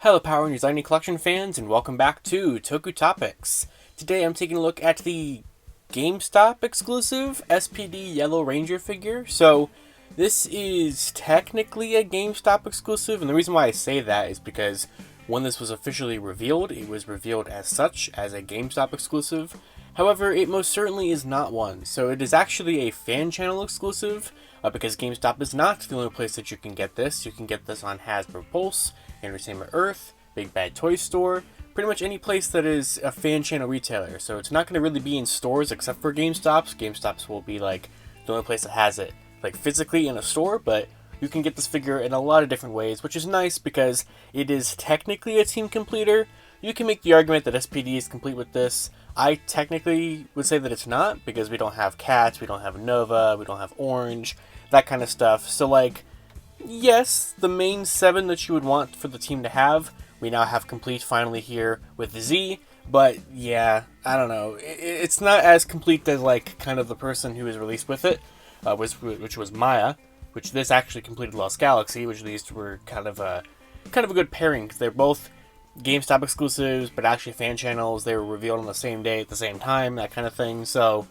Hello Power Rangers Lightning Collection fans, and welcome back to Toku Topics. Today I'm taking a look at the GameStop exclusive S.P.D Yellow Ranger figure. So this is technically a GameStop exclusive, and the reason why I say that is because when this was officially revealed, it was revealed as such, as a GameStop exclusive. However, it most certainly is not one. So it is actually a fan channel exclusive, because GameStop is not the only place that you can get this. You can get this on Hasbro Pulse, Entertainment Earth, Big Bad Toy Store, pretty much any place that is a fan channel retailer. So it's not going to really be in stores except for GameStops. GameStops will be like the only place that has it like physically in a store, but you can get this figure in a lot of different ways, which is nice because it is technically a team completer. You can make the argument that S.P.D is complete with this. I technically would say that it's not, because we don't have Cats, we don't have Nova, we don't have Orange, that kind of stuff. So like, yes, the main 7 that you would want for the team to have, we now have complete finally here with Z, but yeah, I don't know. It's not as complete as like kind of the person who was released with it, which was Maya, which this actually completed Lost Galaxy, which these were kind of a good pairing, because they're both GameStop exclusives, but actually fan channels. They were revealed on the same day at the same time, that kind of thing. So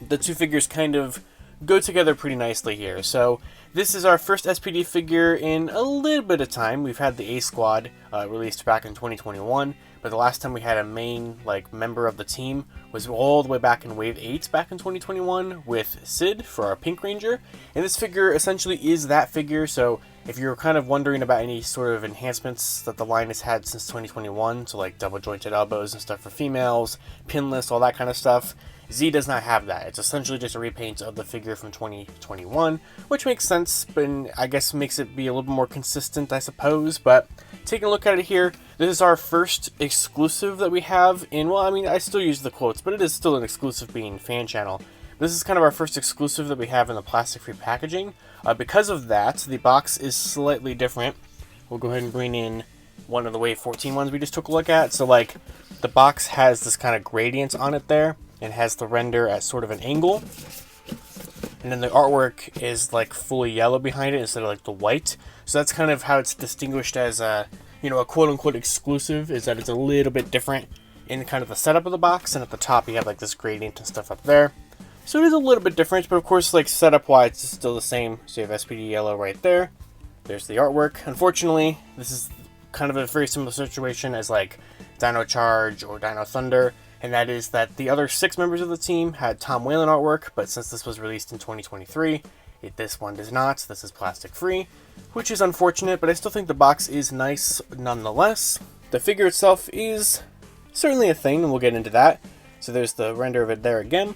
the two figures kind of go together pretty nicely here. So this is our first S.P.D figure in a little bit of time. We've had the A Squad released back in 2021, but the last time we had a main member of the team was all the way back in Wave 8 back in 2021 with Sid for our Pink Ranger. And this figure essentially is that figure. So if you're kind of wondering about any sort of enhancements that the line has had since 2021, so like double jointed elbows and stuff for females, pinless, all that kind of stuff, Z does not have that. It's essentially just a repaint of the figure from 2021, which makes sense, but I guess makes it be a little bit more consistent, I suppose. But taking a look at it here, this is our first exclusive that we have in, well, I mean, I still use the quotes, but it is still an exclusive being fan channel. This is kind of our first exclusive that we have in the plastic-free packaging. Because of that, the box is slightly different. We'll go ahead and bring in one of the Wave 14 ones we just took a look at. So, like, the box has this kind of gradient on it there, and has the render at sort of an angle. And then the artwork is, like, fully yellow behind it instead of, like, the white. So that's kind of how it's distinguished as a, a quote-unquote exclusive, is that it's a little bit different in kind of the setup of the box. And at the top, you have, like, this gradient and stuff up there. So it is a little bit different, but of course, like, setup-wise, it's still the same. So you have S.P.D yellow right there. There's the artwork. Unfortunately, this is kind of a very similar situation as, like, Dino Charge or Dino Thunder, and that is that the other 6 members of the team had Tom Whalen artwork, but since this was released in 2023, this one does not. This is plastic-free, which is unfortunate, but I still think the box is nice nonetheless. The figure itself is certainly a thing, and we'll get into that. So there's the render of it there again.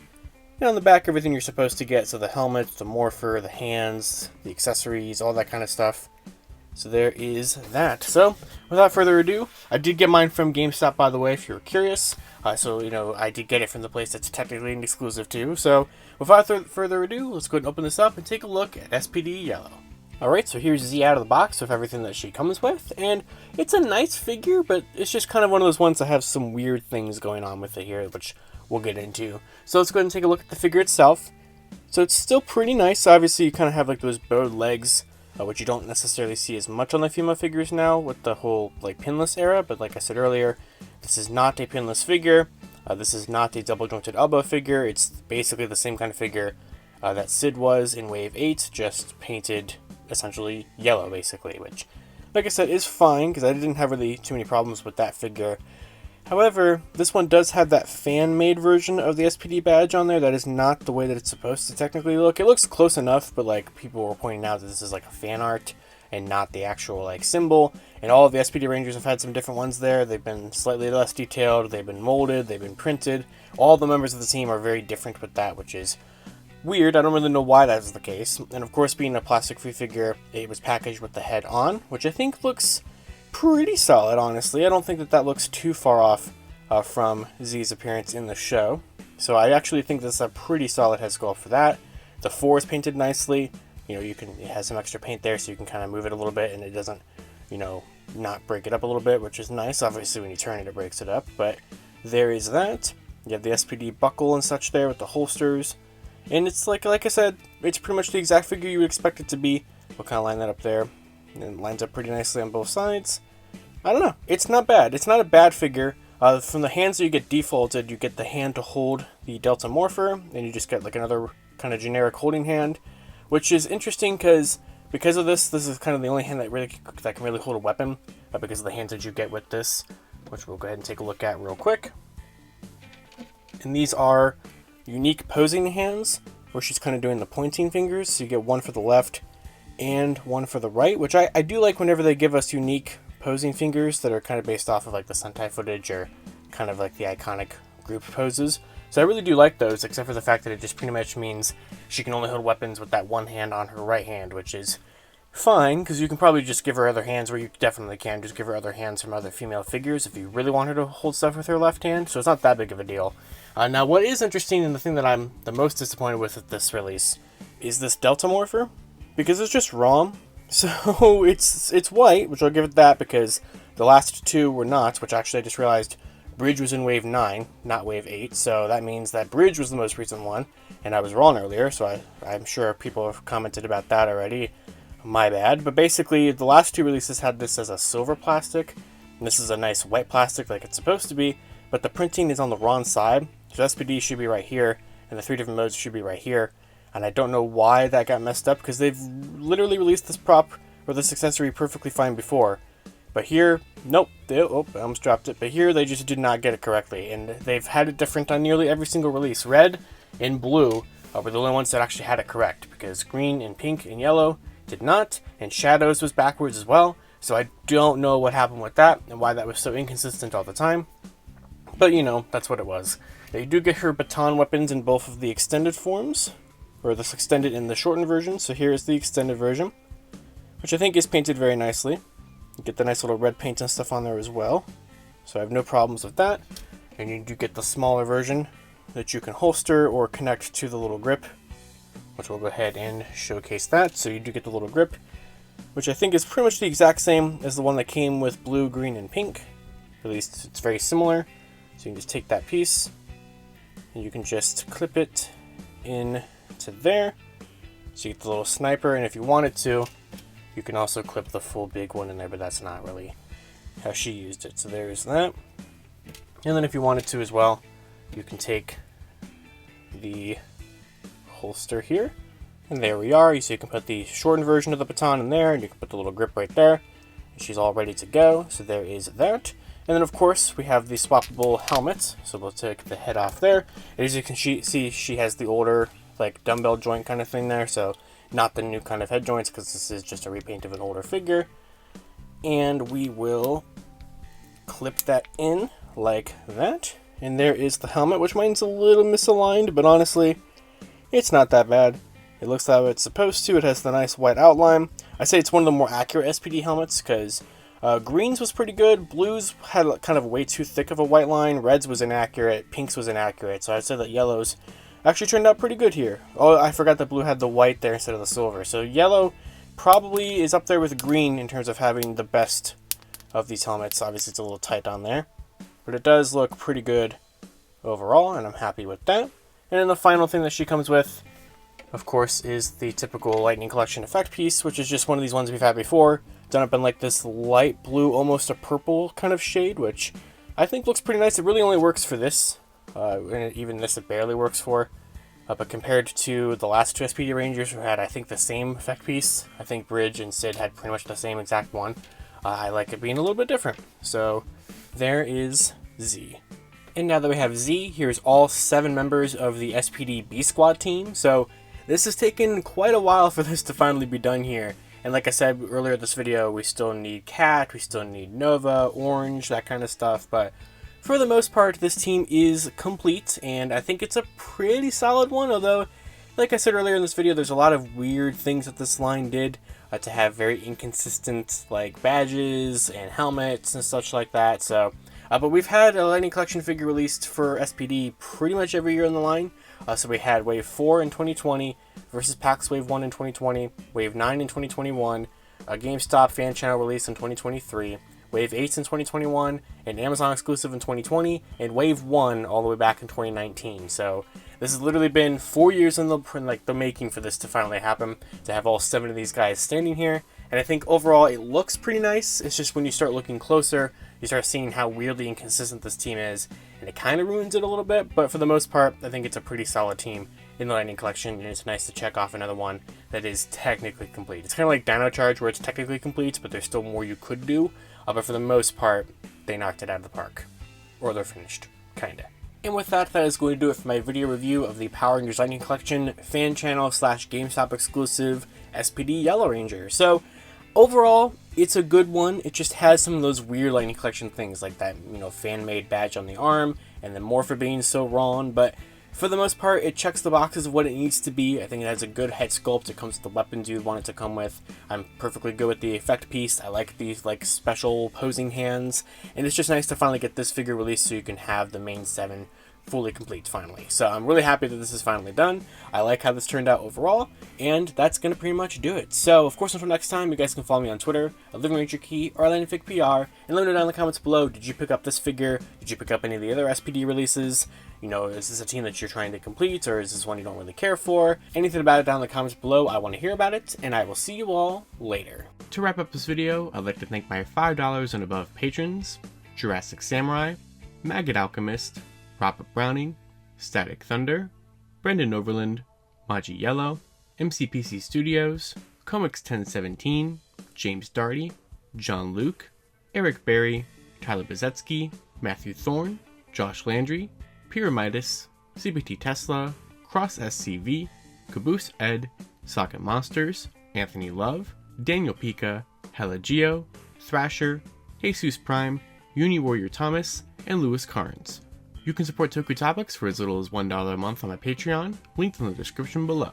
And on the back, everything you're supposed to get. So the helmet, the morpher, the hands, the accessories, all that kind of stuff. So there is that. So without further ado, I did get mine from GameStop, by the way, if you were curious. So, I did get it from the place that's technically an exclusive too. So without further ado, let's go ahead and open this up and take a look at S.P.D Yellow. Alright, so here's Z out of the box with everything that she comes with. And it's a nice figure, but it's just kind of one of those ones that have some weird things going on with it here, which we'll get into. So let's go ahead and take a look at the figure itself. So it's still pretty nice. Obviously, you kind of have like those bowed legs, which you don't necessarily see as much on the female figures now with the whole like pinless era. But like I said earlier, this is not a pinless figure. This is not a double jointed elbow figure. It's basically the same kind of figure that Sid was in Wave 8, just painted essentially yellow, basically, which, like I said, is fine because I didn't have really too many problems with that figure. However, this one does have that fan-made version of the S.P.D badge on there. That is not the way that it's supposed to technically look. It looks close enough, but like people were pointing out that this is like a fan art and not the actual like symbol. And all of the S.P.D Rangers have had some different ones there. They've been slightly less detailed, they've been molded, they've been printed. All the members of the team are very different with that, which is weird. I don't really know why that is the case. And of course, being a plastic-free figure, it was packaged with the head on, which I think looks pretty solid, honestly. I don't think that looks too far off from Z's appearance in the show. So I actually think this is a pretty solid head sculpt for that. The 4 is painted nicely. It has some extra paint there, so you can kind of move it a little bit, and it doesn't, not break it up a little bit, which is nice. Obviously, when you turn it, it breaks it up, but there is that. You have the S.P.D buckle and such there with the holsters. And it's like I said, it's pretty much the exact figure you would expect it to be. We'll kind of line that up there. And it lines up pretty nicely on both sides. I don't know. It's not bad. It's not a bad figure. From the hands that you get defaulted, you get the hand to hold the Delta Morpher, and you just get like another kind of generic holding hand, which is interesting because of this is kind of the only hand that can really hold a weapon, because of the hands that you get with this, which we'll go ahead and take a look at real quick. And these are unique posing hands, where she's kind of doing the pointing fingers, so you get one for the left and one for the right, which I do like whenever they give us unique posing fingers that are kind of based off of like the Sentai footage or kind of like the iconic group poses. So I really do like those, except for the fact that it just pretty much means she can only hold weapons with that one hand on her right hand, which is fine, because you can probably just give her other hands, where you definitely can just give her other hands from other female figures if you really want her to hold stuff with her left hand, so it's not that big of a deal. Now, what is interesting, and the thing that I'm the most disappointed with this release, is this Delta Morpher, because it's just ROM. So it's white, which I'll give it that, because the last two were not, which actually I just realized Bridge was in Wave 9, not Wave 8, so that means that Bridge was the most recent one, and I was wrong earlier, so I'm sure people have commented about that already. My bad. But basically, the last two releases had this as a silver plastic, and this is a nice white plastic like it's supposed to be, but the printing is on the wrong side, so S.P.D should be right here, and the three different modes should be right here. And I don't know why that got messed up, because they've literally released this prop or this accessory perfectly fine before. But here, nope, I almost dropped it. But here they just did not get it correctly, and they've had it different on nearly every single release. Red and blue were the only ones that actually had it correct, because green and pink and yellow did not, and Shadows was backwards as well. So I don't know what happened with that and why that was so inconsistent all the time. But you know, that's what it was. Now, you do get her baton weapons in both of the extended forms, or this extended and the shortened version. So here is the extended version, which I think is painted very nicely. You get the nice little red paint and stuff on there as well, so I have no problems with that. And you do get the smaller version that you can holster or connect to the little grip, which we'll go ahead and showcase that. So you do get the little grip, which I think is pretty much the exact same as the one that came with blue, green, and pink. At least it's very similar. So you can just take that piece, and you can just clip it in to there, so you get the little sniper, and if you wanted to, you can also clip the full big one in there, but that's not really how she used it. So there's that. And then if you wanted to as well, you can take the holster here, and there we are. So you can put the shortened version of the baton in there, and you can put the little grip right there, and she's all ready to go. So there is that. And then of course we have the swappable helmet, so we'll take the head off there. And as you can see, she has the older like dumbbell joint kind of thing there, so not the new kind of head joints, because this is just a repaint of an older figure. And we will clip that in like that, and there is the helmet, which mine's a little misaligned, but honestly it's not that bad. It looks how it's supposed to. It has the nice white outline. I say it's one of the more accurate S.P.D helmets, because greens was pretty good, blues had kind of way too thick of a white line, reds was inaccurate, pinks was inaccurate, so I'd say that yellows actually turned out pretty good here. Oh, I forgot that blue had the white there instead of the silver. So yellow probably is up there with green in terms of having the best of these helmets. Obviously it's a little tight on there, but it does look pretty good overall, and I'm happy with that. And then the final thing that she comes with, of course, is the typical Lightning Collection effect piece, which is just one of these ones we've had before, done up in like this light blue, almost a purple kind of shade, which I think looks pretty nice. It really only works for this. And even this it barely works for, but compared to the last two S.P.D Rangers who had, I think, the same effect piece, I think Bridge and Sid had pretty much the same exact one, I like it being a little bit different. So there is Z. And now that we have Z, here's all 7 members of the S.P.D B Squad team. So this has taken quite a while for this to finally be done here. And like I said earlier in this video, we still need Cat, we still need Nova, Orange, that kind of stuff, but for the most part, this team is complete, and I think it's a pretty solid one, although, like I said earlier in this video, there's a lot of weird things that this line did to have very inconsistent, like, badges and helmets and such like that, so, but we've had a Lightning Collection figure released for S.P.D pretty much every year in the line. So we had Wave 4 in 2020, versus PAX Wave 1 in 2020, Wave 9 in 2021, a GameStop fan channel release in 2023, Wave 8 in 2021, an Amazon exclusive in 2020, and Wave 1 all the way back in 2019. So this has literally been 4 years in the making for this to finally happen, to have all 7 of these guys standing here, And I think overall it looks pretty nice. It's just when you start looking closer, you start seeing how weirdly inconsistent this team is, and it kind of ruins it a little bit, but for the most part, I think it's a pretty solid team in the Lightning Collection, and it's nice to check off another one that is technically complete. It's kind of like Dino Charge, where it's technically complete, but there's still more you could do, but for the most part, they knocked it out of the park. Or they're finished, kinda. And with that, that is going to do it for my video review of the Power Rangers Lightning Collection fan channel / GameStop exclusive S.P.D Yellow Ranger. So, overall, it's a good one. It just has some of those weird Lightning Collection things, like that, fan-made badge on the arm, and the Morpher being so wrong, but for the most part, it checks the boxes of what it needs to be. I think it has a good head sculpt. It comes with the weapons you'd want it to come with. I'm perfectly good with the effect piece. I like these special posing hands, and it's just nice to finally get this figure released so you can have the main 7 fully complete finally. So I'm really happy that this is finally done. I like how this turned out overall, and that's going to pretty much do it. So, of course, until next time, you guys can follow me on Twitter, @LivingRangerKey, or LandFigPR, and let me know down in the comments below, did you pick up this figure? Did you pick up any of the other SPD releases? Is this a team that you're trying to complete, or is this one you don't really care for? Anything about it down in the comments below, I want to hear about it, and I will see you all later. To wrap up this video, I'd like to thank my $5 and above patrons: Jurassic Samurai, Maggot Alchemist, Robert Browning, Static Thunder, Brendan Overland, Maji Yellow, MCPC Studios, Comics 1017, James Darty, John Luke, Eric Berry, Tyler Bezetsky, Matthew Thorne, Josh Landry, Pyramidus, CBT Tesla, Cross SCV, Caboose Ed, Socket Monsters, Anthony Love, Daniel Pika, Hella Geo, Thrasher, Jesus Prime, Uni Warrior Thomas, and Lewis Carnes. You can support Toku Topics for as little as $1 a month on my Patreon, linked in the description below.